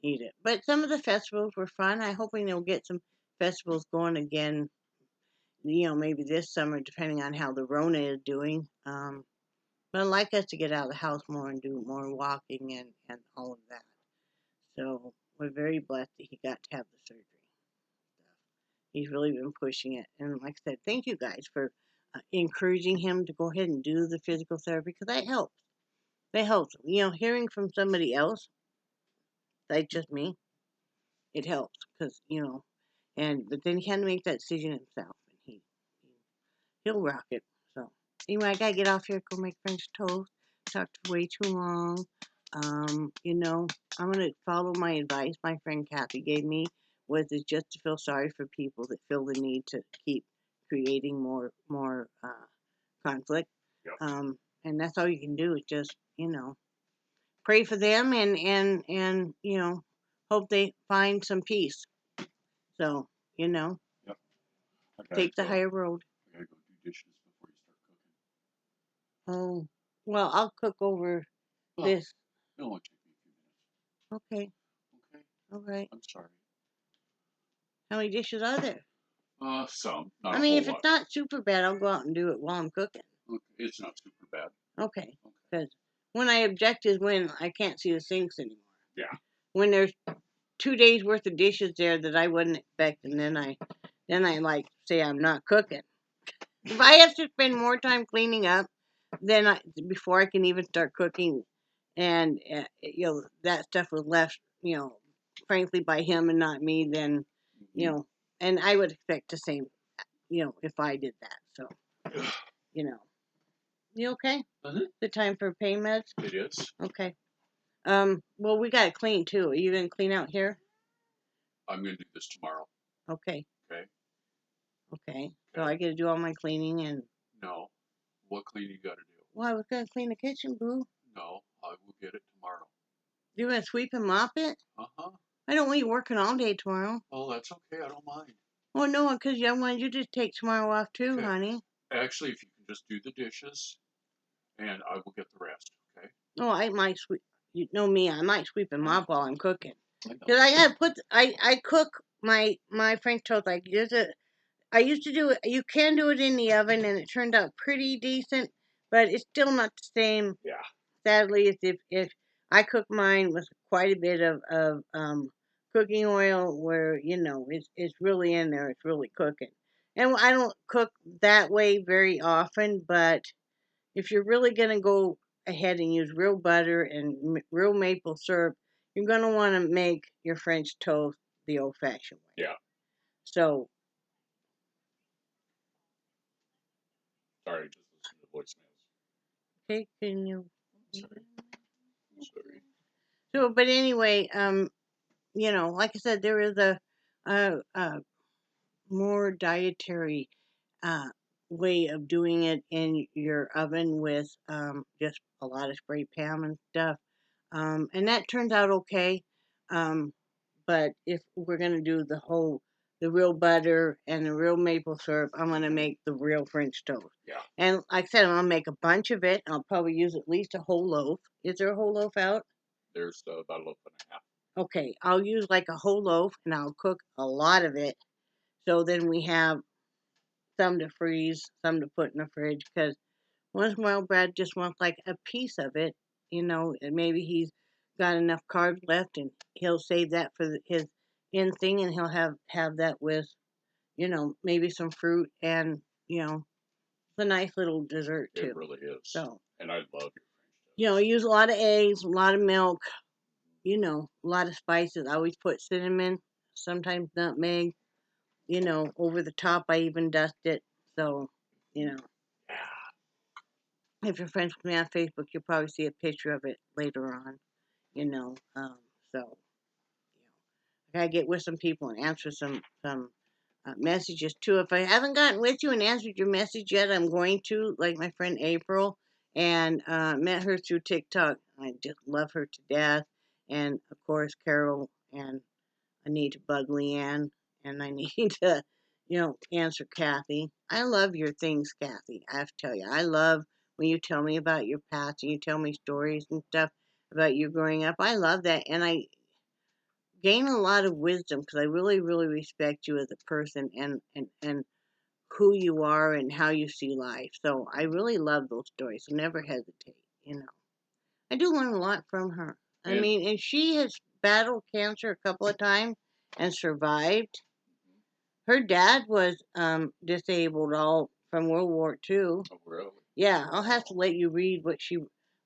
eat it. But some of the festivals were fun. I'm hoping they'll get some festivals going again. Maybe this summer, depending on how the Rona is doing. But I'd like us to get out of the house more and do more walking and all of that. So we're very blessed that he got to have the surgery. He's really been pushing it, and like I said, thank you guys for encouraging him to go ahead and do the physical therapy because that helps. That helps. Hearing from somebody else, like just me, it helps because but then he had to make that decision himself, and he'll rock it. So anyway, I gotta get off here, go make French toast. Talked way too long. I'm gonna follow my advice my friend Kathy gave me, was is just to feel sorry for people that feel the need to keep creating more conflict. Yep. And that's all you can do is just pray for them and hope they find some peace. So Yep. take the higher road. I gotta go do dishes before you start cooking. Oh, well, I'll cook over this. It'll only take me a few minutes. Okay. Okay. All right. I'm sorry. How many dishes are there? Some. Not I a mean, whole if lot. it's not super bad, I'll go out and do it while I'm cooking. It's not super bad. Okay. Because when I object is when I can't see the sinks anymore. Yeah. When there's 2 days worth of dishes there that I wouldn't expect, and then I like say I'm not cooking. If I have to spend more time cleaning up before I can even start cooking, and that stuff was left, frankly by him and not me, then and I would expect the same, if I did that. So, you okay? The time for pain meds? It is. Okay. Well, we gotta clean too. Are you gonna clean out here? I'm gonna do this tomorrow. Okay. Okay. So I gotta do all my cleaning and. No. What cleaning you gotta do? Well, I was gonna clean the kitchen, boo. No, I will get it tomorrow. You're gonna sweep and mop it? Uh-huh. I don't want you working all day tomorrow. Oh, that's okay. I don't mind. Well, no, because I wanted you to take tomorrow off too, honey. Actually, if you can just do the dishes, and I will get the rest. Okay. Oh, I might sweep. You know me, I might sweep and mop while I'm cooking. Because I gotta I cook my French toast like I used to do it. You can do it in the oven, and it turned out pretty decent, but it's still not the same. Yeah. Sadly, as if I cook mine with quite a bit of cooking oil, where it's really in there, it's really cooking. And I don't cook that way very often, but if you're really gonna go ahead and use real butter and real maple syrup, you're gonna want to make your French toast the old-fashioned way. Yeah. So. Sorry, just listen to voicemails. Okay, can you? Sorry. So, but anyway, like I said, there is a more dietary way of doing it in your oven with just a lot of spray pan and stuff, and that turns out okay. But if we're gonna do the real butter and the real maple syrup, I'm gonna make the real French toast. Yeah. And like I said, I'm gonna make a bunch of it. I'll probably use at least a whole loaf. Is there a whole loaf out? There's about a loaf and a half. Okay, I'll use like a whole loaf, and I'll cook a lot of it. So then we have some to freeze, some to put in the fridge. Because once in a while, Brad just wants like a piece of it, and maybe he's got enough carbs left, and he'll save that for his end thing, and he'll have that with, maybe some fruit and a nice little dessert too. It really is. So. And I love your French toast. I use a lot of eggs, a lot of milk, a lot of spices. I always put cinnamon, sometimes nutmeg, over the top. I even dust it. So, if you're friends with me on Facebook, you'll probably see a picture of it later on, so, I gotta get with some people and answer some messages too. If I haven't gotten with you and answered your message yet, I'm going to, like my friend April, and met her through TikTok. I just love her to death. And of course, Carol, and I need to bug Leanne, and I need to, answer Kathy. I love your things, Kathy. I have to tell you, I love when you tell me about your past and you tell me stories and stuff about you growing up. I love that, and I gain a lot of wisdom because I really, really respect you as a person and who you are and how you see life. So I really love those stories. So never hesitate. I do learn a lot from her. I mean, and she has battled cancer a couple of times and survived. Her dad was disabled all from World War II. Oh, really? Yeah, I'll have to let you read what she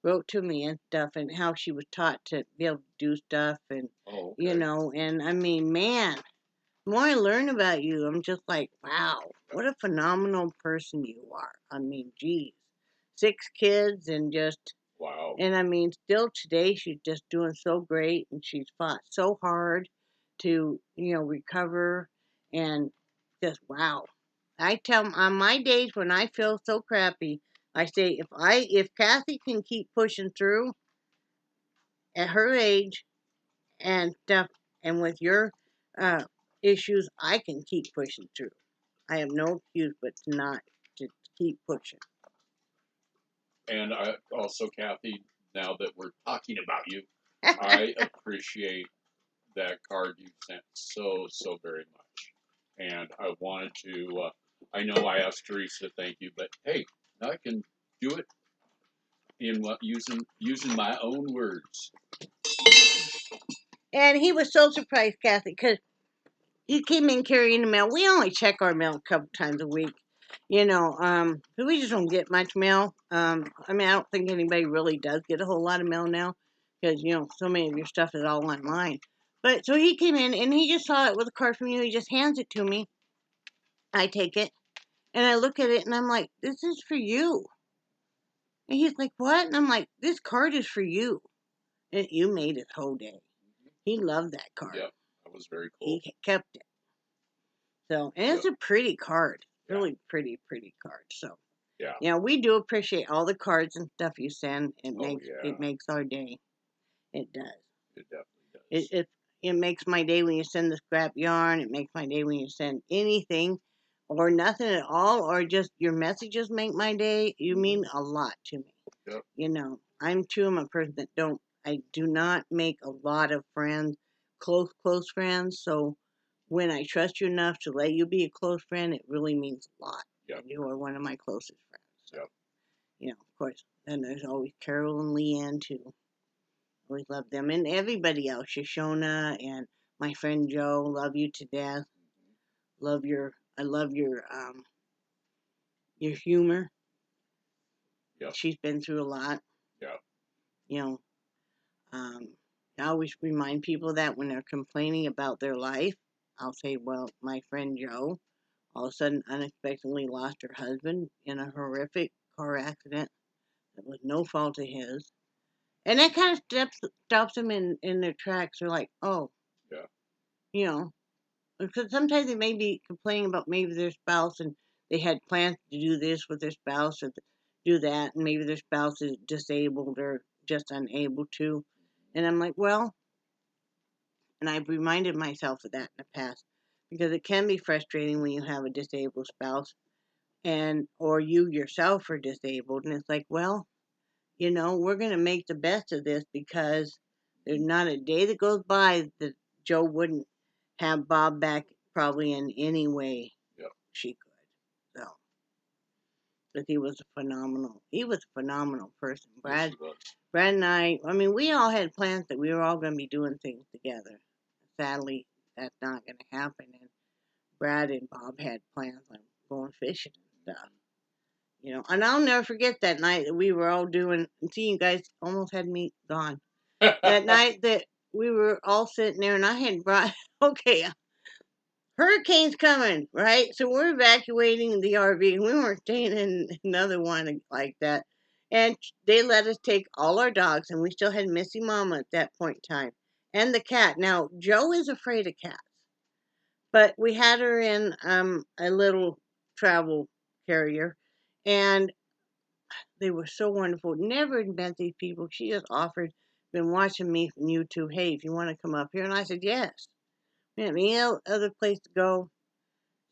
wrote to me and stuff, and how she was taught to be able to do stuff, and Oh, you okay. know, and I mean, man, the more I learn about you, I'm just like, wow, what a phenomenal person you are. I mean, geez, 6 kids and just, Wow. and I mean, still today, she's just doing so great, and she's fought so hard to, you know, recover, and just wow. I tell 'em on my days when I feel so crappy, I say if Kathy can keep pushing through at her age and stuff, and with your uh, issues, I can keep pushing through. I have no excuse but to not to keep pushing. And I also, Kathy, now that we're talking about you, I appreciate that card you sent so very much. And I wanted to. I know I asked Teresa to thank you, but hey, I can do it in what using my own words. And he was so surprised, Kathy, because he came in carrying the mail. We only check our mail a couple times a week, you know, 'cause we just don't get much mail. I mean, I don't think anybody really does get a whole lot of mail now, because you know, so many of your stuff is all online. But so he came in and he just saw it with a card from you. He just hands it to me. I take it and I look at it and I'm like, "This is for you." And he's like, "What?" And I'm like, "This card is for you. And you made his whole day." He loved that card. Yep, that was very cool. He kept it. So, and it's Yep. a pretty card. Yeah. Really pretty card. So, Yeah. yeah, we do appreciate all the cards and stuff you send. It Oh, makes yeah. it makes our day. It does. It definitely does. It makes my day when you send the scrap yarn. It makes my day when you send anything or nothing at all, or just your messages make my day. You mean a lot to me. Yep. You know, I'm a person that I do not make a lot of friends, close friends. So when I trust you enough to let you be a close friend, it really means a lot. Yep. And you are one of my closest friends. So, Yep. you know, of course. And there's always Carol and Leanne too. Always love them, and everybody else, Shoshona and my friend Joe. Love you to death. I love your humor. Yep. She's been through a lot. Yeah. You know, I always remind people that when they're complaining about their life, I'll say, well, my friend Joe all of a sudden unexpectedly lost her husband in a horrific car accident that was no fault of his. And that kind of stops them in their tracks. They're like, oh, Yeah. you know, because sometimes they may be complaining about maybe their spouse and they had plans to do this with their spouse or do that, and maybe their spouse is disabled or just unable to. And I'm like, well, and I've reminded myself of that in the past because it can be frustrating when you have a disabled spouse and or you yourself are disabled, and it's like, well, you know, we're going to make the best of this because there's not a day that goes by that Joe wouldn't have Bob back probably in any way Yep. she could. So, because he was a phenomenal person. Yes, he was. Brad and I mean, we all had plans that we were all going to be doing things together. Sadly, that's not going to happen. And Brad and Bob had plans on going fishing and stuff. You know, and I'll never forget that night that we were all doing. See, you guys almost had me gone. That night that we were all sitting there, and I had brought. Okay, hurricane's coming, right? So we're evacuating the RV. We weren't staying in another one like that, and they let us take all our dogs, and we still had Missy Mama at that point in time, and the cat. Now Joe is afraid of cats, but we had her in a little travel carrier, and they were so wonderful. Never met these people. She just offered, been watching me from YouTube. Hey, if you want to come up here. And I said, yes. We have any other place to go.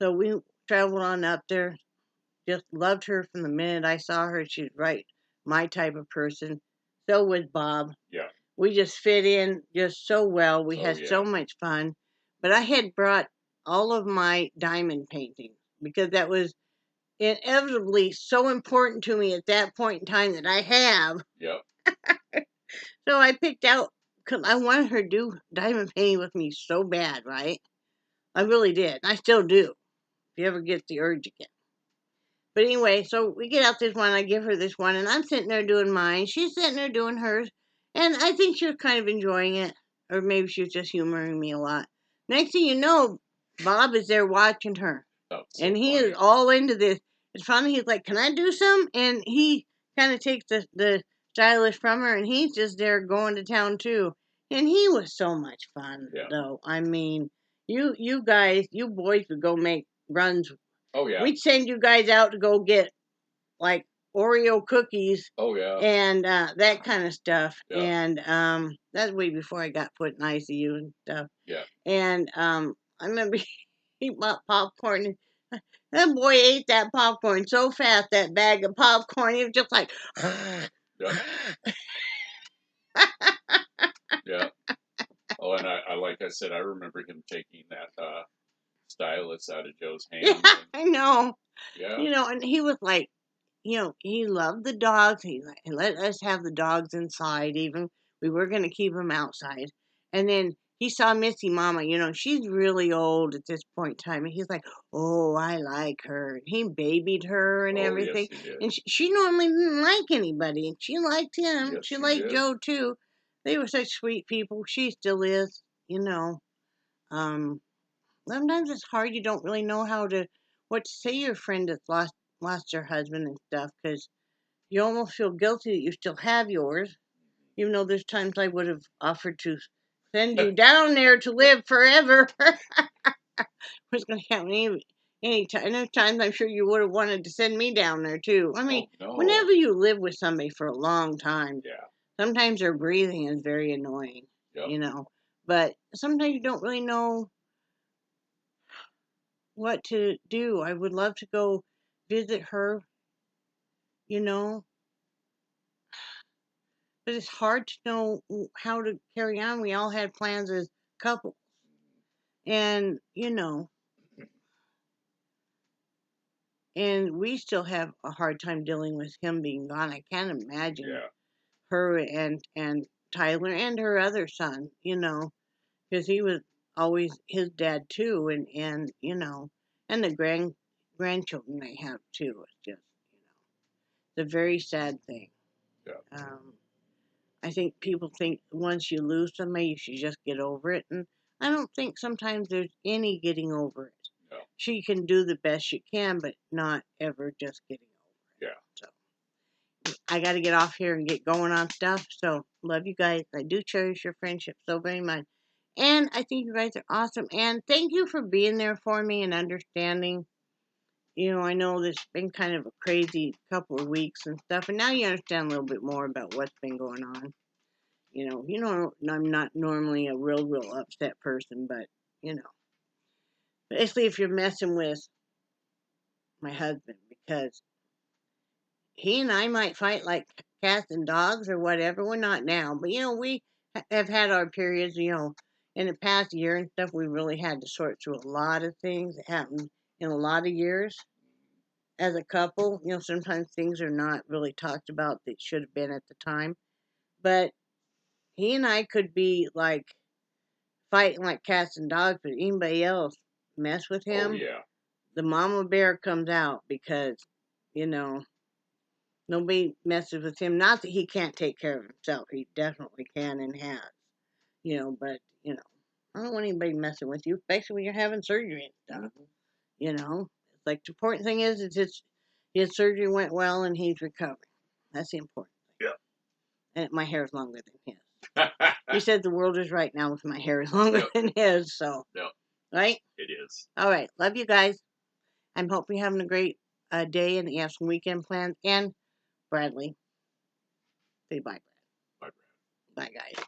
So we traveled on up there. Just loved her from the minute I saw her. She's right, my type of person. So was Bob. Yeah. We just fit in just so well. We had so much fun. But I had brought all of my diamond paintings because that was inevitably so important to me at that point in time that I have. Yep. So I picked out 'cause I wanted her to do diamond painting with me so bad, right? I really did. I still do. If you ever get the urge again. But anyway, so we get out this one. I give her this one, and I'm sitting there doing mine. She's sitting there doing hers, and I think she was kind of enjoying it, or maybe she was just humoring me a lot. Next thing you know, Bob is there watching her, So and he funny. is all into this. It's funny. He's like, "Can I do some?" And he kind of takes the stylus from her, and he's just there going to town too. And he was so much fun, though. I mean, you guys, you boys would go make runs. Oh yeah. We'd send you guys out to go get like Oreo cookies. Oh yeah. And that kind of stuff. Yeah. And that's way before I got put in ICU and stuff. Yeah. And I remember he bought popcorn. And that boy ate that popcorn so fast, that bag of popcorn. He was just like, yeah. Yeah. Oh, and I like I said, I remember him taking that stylus out of Joe's hand. Yeah, I know. Yeah. You know, and he was like, you know, he loved the dogs. He let us have the dogs inside, even we were going to keep them outside. And then he saw Missy Mama, you know, she's really old at this point in time. And he's like, oh, I like her. And he babied her and everything. Yes, he did. And she normally didn't like anybody. And she liked him. Yes, she liked did. Joe, too. They were such sweet people. She still is, you know. Sometimes it's hard. You don't really know what to say to your friend that's lost her husband and stuff, because you almost feel guilty that you still have yours, even though there's times I would have offered to send you down there to live forever. What's going to happen any time? And there's times I'm sure you would have wanted to send me down there too. I mean, whenever you live with somebody for a long time, sometimes their breathing is very annoying, you know. But sometimes you don't really know what to do. I would love to go visit her, you know, but it's hard to know how to carry on. We all had plans as couples, and you know, and we still have a hard time dealing with him being gone. I can't imagine her and Tyler and her other son, you know, because he was always his dad too, and you know, and the grandchildren they have too. It's just, you know, it's a very sad thing. I think people think once you lose somebody, you should just get over it. And I don't think sometimes there's any getting over it. No. She can do the best she can, but not ever just getting over it. Yeah. So I got to get off here and get going on stuff. So love you guys. I do cherish your friendship so very much. And I think you guys are awesome. And thank you for being there for me and understanding. You know, I know this has been kind of a crazy couple of weeks and stuff. And now you understand a little bit more about what's been going on. You know, I'm not normally a real upset person, but, you know, especially if you're messing with my husband, because he and I might fight like cats and dogs or whatever. We're not now, but, you know, we have had our periods, you know, in the past year and stuff. We really had to sort through a lot of things that happened in a lot of years as a couple. You know, sometimes things are not really talked about that should have been at the time, but he and I could be like fighting like cats and dogs, but anybody else mess with him, the mama bear comes out, because, you know, nobody messes with him. Not that he can't take care of himself. He definitely can and has, you know, but, you know, I don't want anybody messing with you, especially when you're having surgery and stuff, you know. It's like the important thing is his surgery went well and he's recovering. That's the important thing. Yeah. And my hair is longer than his. He said the world is right now with my hair is longer than his, so. Right? It is. All right. Love you guys. I'm hoping you're having a great day and you have some weekend plans. And Bradley, say bye, Brad. Bye, Brad. Bye, guys.